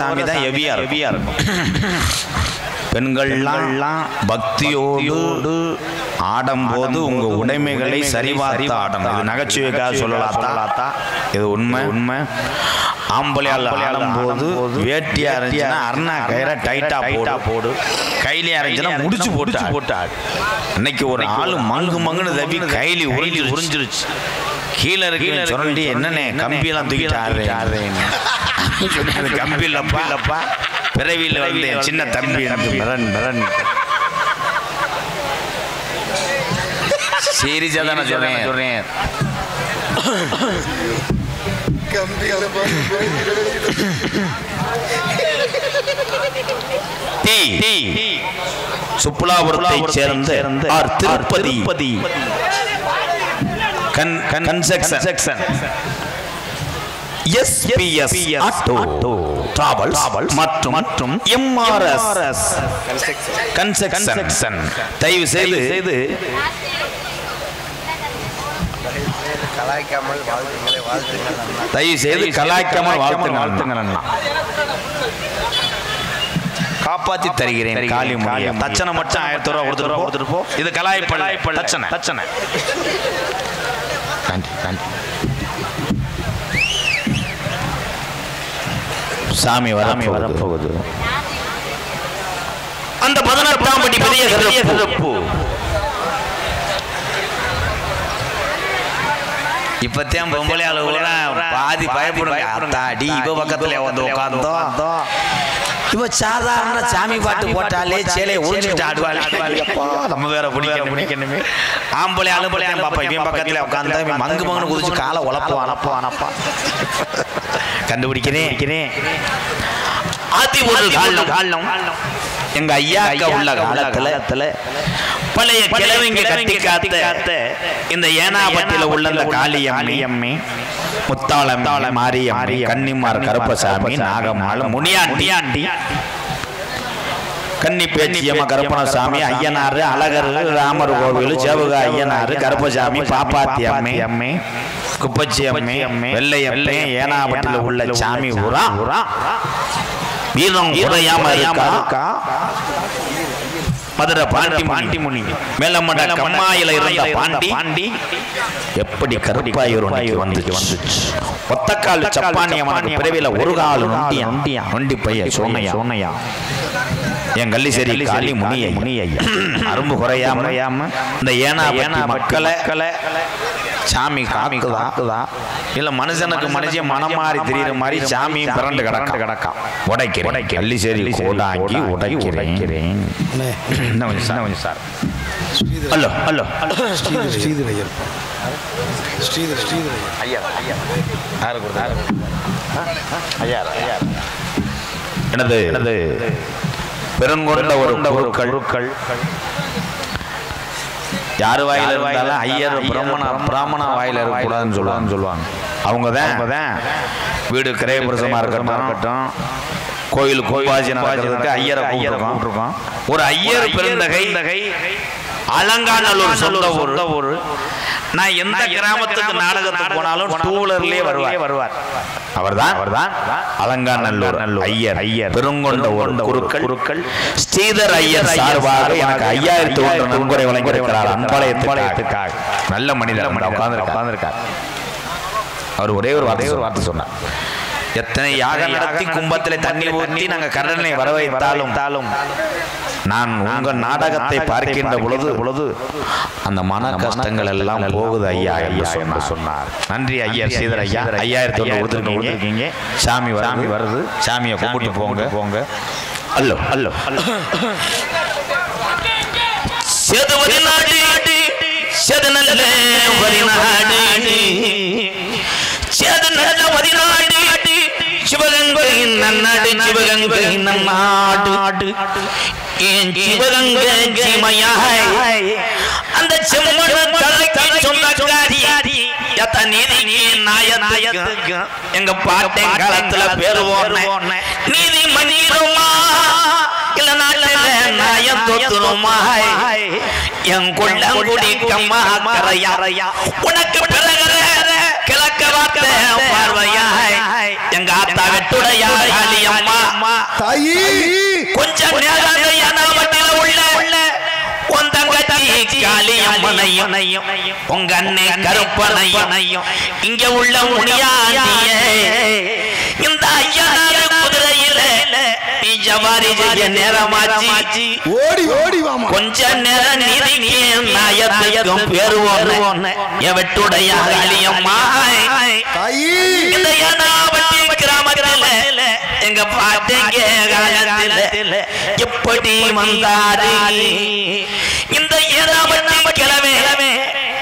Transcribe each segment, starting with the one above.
சாமி தான் ஹெவியா இருக்கும். பெண்கள்லாம் பக்தியோடு ஆடும்போது உங்க உடைமைகளை சரிபார்த்து ஆடணும். இது நகைச்சுவைக்காக சொல்லலாத்தா, இது உண்மை. ஆம்பளையால் ஆடும்போது வேட்டியா இருந்துச்சுன்னா அருணா கயிறை டைட்டா போடு, கையிலே அரைஞ்சுன்னா முடிச்சு போட்டு அன்னைக்கு ஒரு ஆளு மங்குன்னு தப்பி கைலி உறிஞ்சிருச்சு. கீழே இருக்கு சுரண்டி என்னன்னே கம்பியெல்லாம் தூக்கிட்டு ஆடுறேன்னு கம்பி இல்லப்பா பிறவியில் வந்து சின்ன தம்பி மிரன் சீரியஸா தானே சொல்றேன். சுப்புலாபுரத்தை சேர்ந்த Tirupati construction SBS auto travels மற்றும் எம்ஆர்எஸ் கன்ஸ்ட்ரக்ஷன் தயவு செய்து கலாய்க்காமல் வாழ்த்துங்கள். காப்பாத்தி தருகிறேன் காலி மொழியை. தச்சனை மட்டும் 1000 ரூபா கொடுத்துட்டு போ. இது கலாய்ப்பல்ல தச்சனை. சாமி வரப்போகுது. அந்த 18ஆம் படி பெரிய சிறப்பு. இப்பத்தான் பொம்பளை ஆளுகள பாதி பயப்படுங்க. அத்தாடி இவ பக்கத்துல வந்து உட்கார்ந்தோம். இவ சாதாரண சாமி பாட்டு போட்டாலே சேலையை உறிஞ்சிட்டு ஆடுவாள். நம்ம வேற பிடிக்கணுமே. ஆம்பளை ஆளும்பளை பாப்பா இவன் பக்கத்துல உட்கார்ந்தா இவன் மங்குன்னு குதிச்சு காலை உழப்பானப்பா கண்டுபிடிக்கிறேன். ஆதி ஒரு காலம் எங்க ஐயா உள்ள காலத்துல பழைய கிழவிங்க கட்டி காத்த இந்த ஏனாபட்டியில உள்ள இந்த காளியம்மி, முத்தாளம், மாரியம்மி, கன்னிமார், கருப்பசாமி, நாகம்மாள், முனியாண்டி, கன்னி பேச்சியம்மா, கருப்பணசாமி, ஐயனாறு, அழகர், ராமர் கோவில், சேவக ஐயனாறு, கருப்பசாமி, பாப்பாத்தி அம்மை, குப்பச்சி அம்மை, வெள்ளையம்மை, ஏனாபட்டியில உள்ள சாமி ஊரா வீரம் உரையாம இருக்கா. மதுரை பாண்டி முனி மேலமட கம்மாயில இருந்த பாண்டி எப்படி கருப்பாயூர் வந்துச்சு. ஒத்தக்கால் சப்பானியமான பிறவில ஒரு கால் நொண்டி பைய சோனையா என் கள்ளிசேரி காளி முனியை அரும்பு குறையாம இந்த ஏனாபட்டி மக்களை சாமி காக்குதா இல்ல மனுஷனுக்கு மனுஷன் மனம் மாறி தெரியுற மாதிரி சாமியும் பிறண்டு கிடக்கா. உடைக்கிறேன் கள்ளிசேரி கோடாங்கி உடைக்கிறேன். சார் ஹலோ எனது பெருங்கொண்ட ஒரு கருக்கள் யாரு வாயில இருந்தாலும் ஐயர் பிராமணா வாயில இருக்கக்கூடாதுன்னு சொல்லுவாங்க. அவங்க தான் வீடு கிரயபிரசமா இருக்கட்டும், கோயில் கோயிலாஜி நடக்கிறதுக்கு ஐயரை கூப்பிட்டுருக்கோம். ஒரு ஐயர் பெருந்தகை அலங்காநல்லூர் சொந்த ஊர். நான் எந்த கிராமத்துக்கு நாடகத்துக்கு போனாலும் 2 வீலர்லயே வருவார். அவர்தான் அலங்காநல்லூர் ஐயர் பெருங்கொண்ட ஒரு குருக்கள் ஸ்ரீதர் ஐயர் சார்பாக எனக்கு 5100 நன்கொடை வழங்கியிருக்கிறார். அன்பாளையத்துக்காக. நல்ல மனிதர் உட்கார்ந்திருக்கார். அவர் ஒரே ஒரு வார்த்தை சொன்னார். எத்தனை யாக நடத்தி கும்பத்திலே தண்ணி ஊற்றி நாங்கள் கடனை வரவைத்தாலும் நான் உங்க நாடகத்தை பார்க்கின்ற பொழுது அந்த மன கஷ்டங்கள் எல்லாம் போகுது ஐயா என்று சொன்னார். நன்றி ஐயா ஸ்ரீதர் ஐயா. 5000 கொடுத்துருக்கீங்க. சாமி வருது. சாமியை கும்பிட்டு போங்க. அல்லோ சேதுவதி நாடு சேதுநல்ல வரிநாடு சேதுநல்ல நாடு சிவகங்கை நன்னாடு சிவகங்கை நன்னாடு ஏன் சிவகங்கை சிமையாய் அந்த செம்மண தலைக்கு சொந்தக்காரி எத்த நீதி நாயத்துக்கு எங்க பாட்டை காலத்துல பேருவோம். நீதி மணிருமா இல்ல நாட்டுல நாயம் தொத்துருமா என் கொள்ளங்குடி கம்மா கரையா உனக்கு பிறகு கிழக்க பார்த்த பார்வையாய் எங்க ஆத்தா வெட்டுடையா காளியம்மா தாயி கொஞ்சம் நேரம் யானாவட்டில உள்ள உந்தங்கச்சி காளியம்மனையும் உங்க அண்ணே கருப்பனையும் இங்க உள்ள முனியாண்டிய இந்த ஐயனார் குதிரையில நீ ஜவாரி செய்ய நேரமாச்சி ஓடி ஓடி வாமா கொஞ்ச நேரம் நீதிக்கு நாயத்தையும் பேருவோம் எவட்டுடைய காளியம்மா தாயி இந்த யானாவட்டி கிராமத்துல எங்க பாட்டிங்க காலத்துல எப்படி வந்தாரு இந்த ஏனாவட்டி கிழமை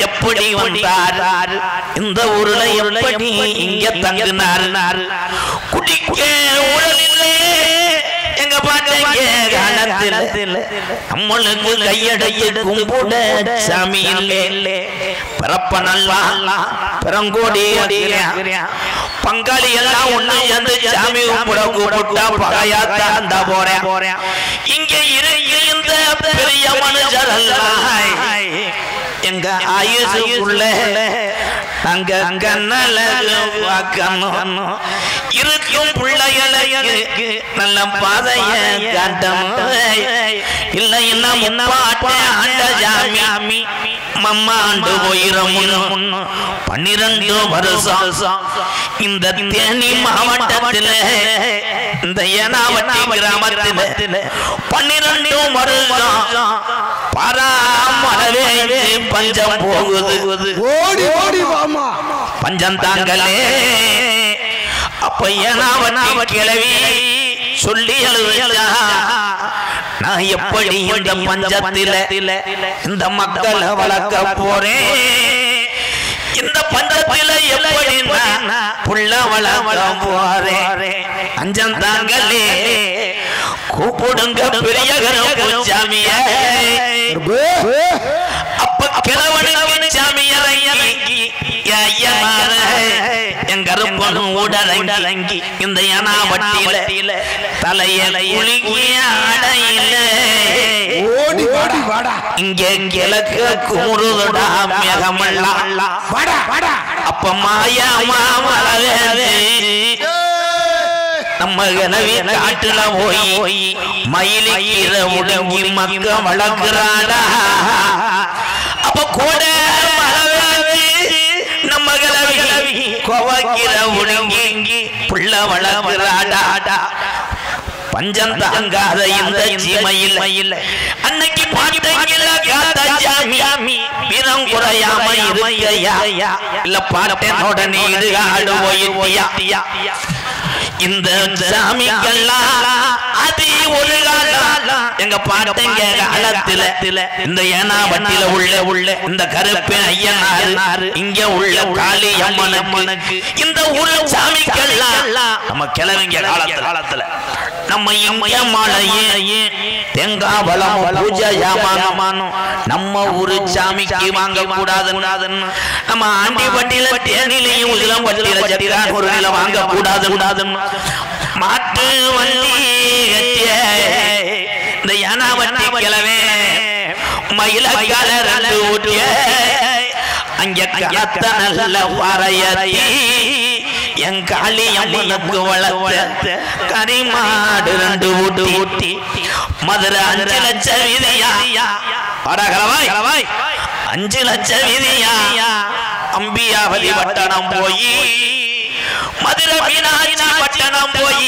எப்படி வந்தார் இந்த ஊர்ல எப்படி இங்க தங்கினார் குடிக்க ஊழலில்லை எங்க பாட்டிங்க காலத்துல நம்மளுக்கு கையடைய கும்பிட சாமி இல்லை பிறப்ப நல்லா பிறங்கோடி பங்காளி எல்லாம் ஒண்ணு சேர்ந்து சாமி கும்பிட கூப்பிட்டா பகையாத்தான் போறேன் இங்க இந்த பெரிய மனுஷர் எங்க ஆயுசுக்குள்ள அங்க இருக்கும் பிள்ளைகளுக்கு நல்ல பாதைய காட்டணும் இல்லை என்ன ஆண்ட ஜாமி மம்மா ஆண்டு போயிரும் 12 வருஷம் இந்த தேனி மாவட்டத்தில் இந்த ஏனாவட்டி கிராமத்தில் 12 வருஷம் பராமரவே பஞ்சம் போகுது ஓடி ஓடி வாமா பஞ்சம் தாங்களே அப்ப ஏனாவட்டி கிழவி சொல்லி எழுதுயா நான் எப்படி இந்த பஞ்சத்தில இந்த மக்களை வளர்க்க போறேன் இந்த பஞ்சத்தில எப்படி புள்ள வளர்க்க போறேன் அஞ்சம் தாங்களே கூப்பிடுங்க பெரிய சாமிய அப்ப கிழவனுக்கு சாமியரை எங்கருப்பனும் உடலங்கி இந்த ஏனாவட்டியில தலையில அடையில ஓடி ஓடி வாடா இங்க கிழக்கு குமுறுதடா மேகமல்லா வாடா வாடா அப்ப மாயா மாமலவே நம்ம கனவி காட்டுல போய் மயிலிக்கிற உடங்கி மக்க வளர்க்கிறாடா அப்ப கூட நம்ம கனவி கோவக்கிற உடங்கி புள்ள வளர்க்கிறாடா பஞ்சம் தாங்காத இந்த சீமையில் அன்னைக்கு பாட்டங்கில காத்த சாமி வீரம் குறையாம இருக்கையா இல்ல பாட்டனோட நீடு ஆடு போயியா இந்த சாமிக்கெல்லாம் அது ஒரு காலம் எங்க பாட்டங்க காலத்துல இந்த ஏனாவட்டில உள்ள இந்த கருப்பு ஐயனார் இங்க உள்ள காளி அம்மனுக்கு இந்த ஊர் சாமிக்கெல்லாம் நம்ம கிழவங்க காலத்துல நம்ம இங்க மலையே தேங்காய் பழம் பூஜை ஜாமானும் நம்ம ஊரு சாமிக்கு வாங்க கூடாதுன்னு நம்ம ஆண்டி வண்டியில தேனிலையும் உதிரம் வண்டியில ஜட்டிதான் ஒரு நில வாங்க கூடாதுன்னு மாட்டு வண்டி இந்த ஏனாவட்டி கிழவே மயிலக்கால 2 ஊட்டிய அங்க காத்த நல்ல பாறையத்தி என் காளி அம்மனுக்கு வளர்த்த கரிமாடு 2 ஊட்டி மதுரை 5 லட்சம் விதியா கலவாய் 5 லட்சம் விதியா அம்பியாவதி பட்டணம் போய் மதுரை மீனாட்சி பட்டணம் போய்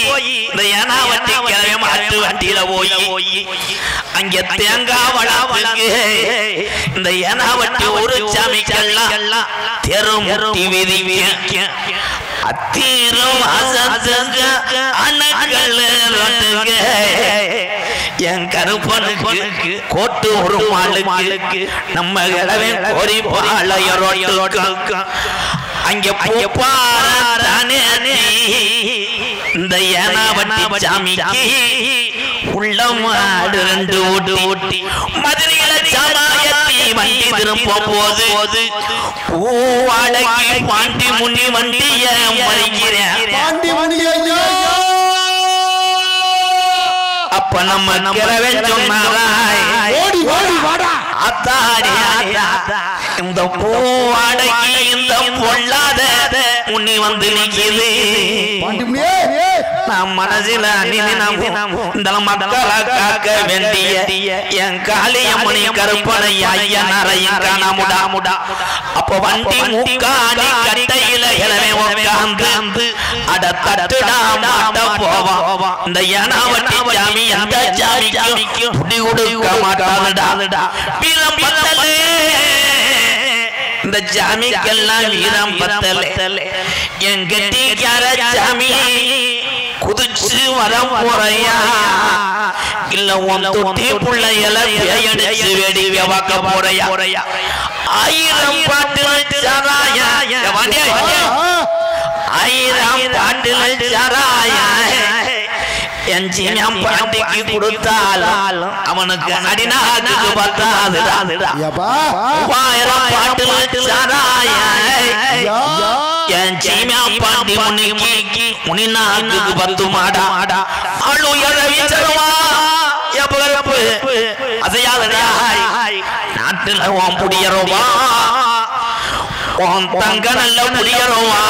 இந்த ஏனாவட்டி கிழமை மாட்டு வண்டியில போய் அங்க தேங்காய் வளர்க்கு இந்த ஏனாவட்டி ஒரு சாமிக்கெல்லாம் தெருமுட்டி விதிவிக்க அத்தீரும் அணக்கள் என் கருப்பனுக்கு கோட்டு ஒரு மாளுக்கு நம்ம கிழமை கோரி பாளையரோட்டு அங்க பூப்பாரானே இந்த ஏனாவட்டி சாமிக்கு உள்ளமாடு 2 ஊட்டி மதுரையில சாமாயத்தி வண்டி திரும்பும் போது பூவாடகி பாண்டி முனி வண்டிய மறிக்கிறேன் பாண்டி முனியா அப்ப நம்ம கிழவன் சொன்னாராய் ஓடி ஓடி வாடா அத்தாடி இந்த பூவாடகி இந்த பொல்லாத உன்னை வந்து நிக்குது நான் மனசில இந்த மக்களை காக்க வேண்டிய என் காளியம்மணி கருப்பனை ஐயனாரையும் காணாமுடா அப்ப வண்டி முக்காணி கட்டையில இளவே உட்கார்ந்து அட தட்டுடா மாட்ட போவா இந்த ஏனாவட்டி சாமி அந்த சாமிக்கும் புடி கொடுக்க மாட்டாதுடா வீரம் பத்தலே இந்த ஜாமிக்கெல்லாம் வீரம் பத்தலே என் கெட்டிக்கார ஜாமி குதிச்சு வரம் போறையா இல்ல உன் தொட்டி புள்ளையல பேயடிச்சு வேடிக்கை பார்க்க போறையா 1000 பாட்டுகள் சராயா 1000 பாட்டுகள் சராயா என் ஜீமியம் பாட்டிக்கு கொடுத்தாலும் அவனுக்கு அடிநாட்டுக்கு பத்தாதுடா 1000 பாட்டுகள் சராயா என் ஜீமியம் பாட்டி முனிநாட்டுக்கு பத்து மாடா அழு எழவி தருவா எப்ப அசையாதடா நாட்டுல உன் புடியரோவா உன் தங்க நல்ல புடியரோவா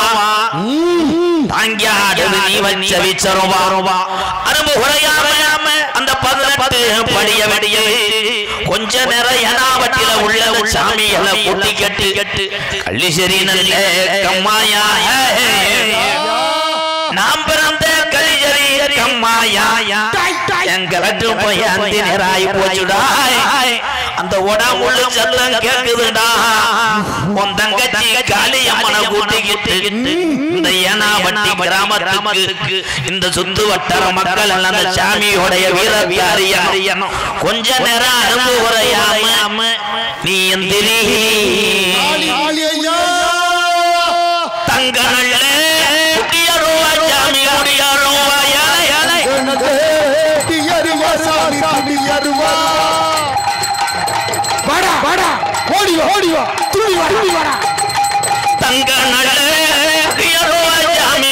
தாங்கியாடுது நீ வச்ச விச்சரோவா அரும்பு உரையாம அந்த 18 படிய வெடிய கொஞ்ச நேரம் ஏனாவட்டில உள்ள சாமிகளை கூட்டி கட்டு கள்ளிசரி நல்ல கம்மாயா நாம் பிறந்த கலிஜரி கம்மாயா எங்களுக்கு போய் அந்த நேராய் போச்சுடா அந்த உடம்புள்ள சத்தம் கேக்குதுடா உன் தங்கச்சி காளியம்மனை கூட்டிக்கிட்டு இந்த ஏனாவட்டி கிராமத்துக்கு இந்த சுத்து வட்டார மக்கள் எல்லாம் அந்த சாமியோடைய வீரவியாரியனும் கொஞ்ச நேரம் அனுபவ உரையாம நீ எந்திரி தங்க நல்ல தங்க நல்ல ஜாமி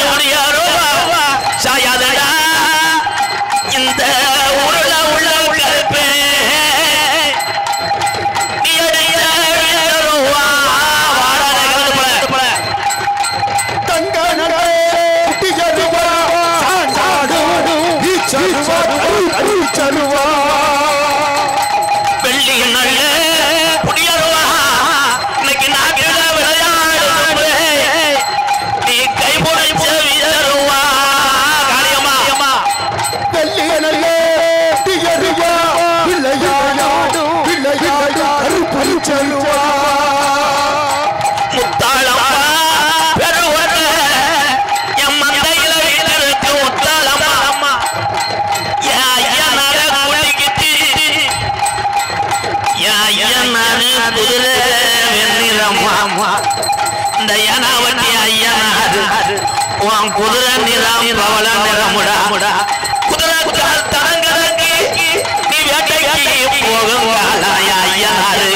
சாயாதடா இந்த உருள உள்ள கருப்பே வெள்ளி நல்ல புடியருவா இன்னைக்கு நாட்டில விளையாடு நீ கை பொடிச்ச வீரருவா காளியம்மா வெள்ளி நல்ல புடியருவா விளையாடு கருப்பு செல்வா முத்தாளம்மா பெருவர என் மந்தையில வீரருக்கு முத்தாளம்மா இந்த ஏனாவட்டி ஐயனாரு உன் குதிரை நிறம் பவள நிறமுடா குதிரை தரங்கறக்கு நீ வேட்டைக்கு போகும் காலாயா ஐயனாரு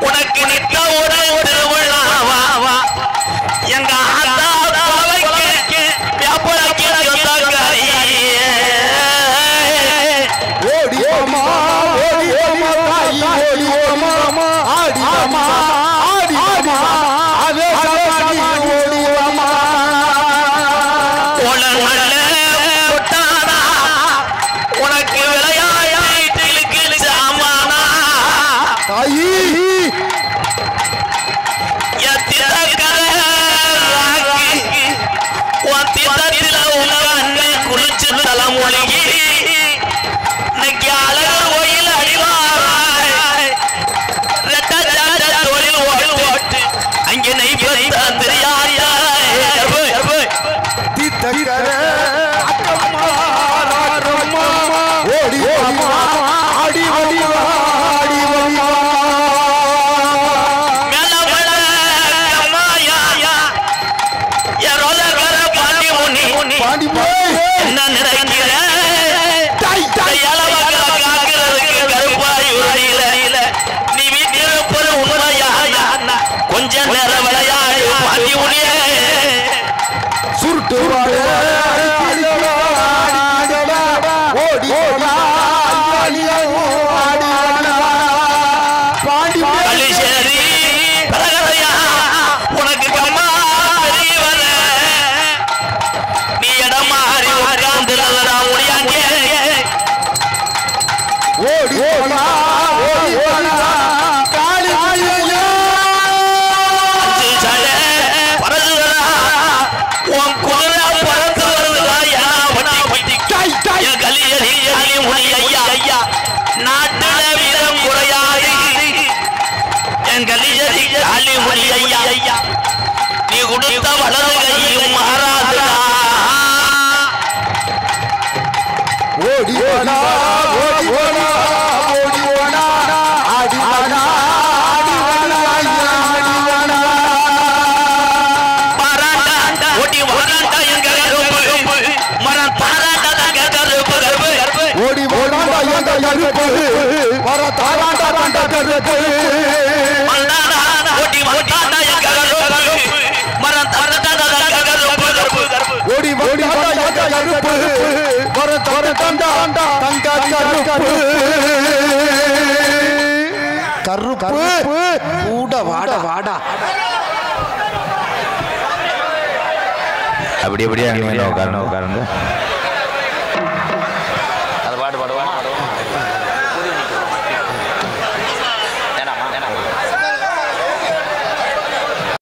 உனக்கு நித்த ஒரு திருவிழாவா எங்க உனக்கு விளையாட்டு சாமானா குளிச்சு தலைமொழி இன்னைக்கு அழகு கோயில் அடிவாராய் தொழில் ஓட்டு அங்கே நெய் தெரியாத புலி ஐயா நீ கொடுத்த வலது கையும் மாறாதுடா ஓடி வாடா ஓடி வாடா ஓடி வாடா ஆடி வாடா ஆடி வாடா ஆடி வாடா பாராண்டா ஓடி வாடாண்டா எங்க கருப்பு மரம் தாராண்டா தங்க கருப்பு ஓடி வாடா எங்க கருப்பு வர தாராண்டா தங்க கருப்பு மல்லாடா ஓடி வாடாண்டா எங்க கருப்பு மரம் தாராண்டா தங்க கருப்பு ஓடி வாடா எங்க கருப்பு வர தாராண்டா தங்க கருப்பு கருப்பு கூட வாடா வாடா அப்படி அப்படியே உட்காருங்க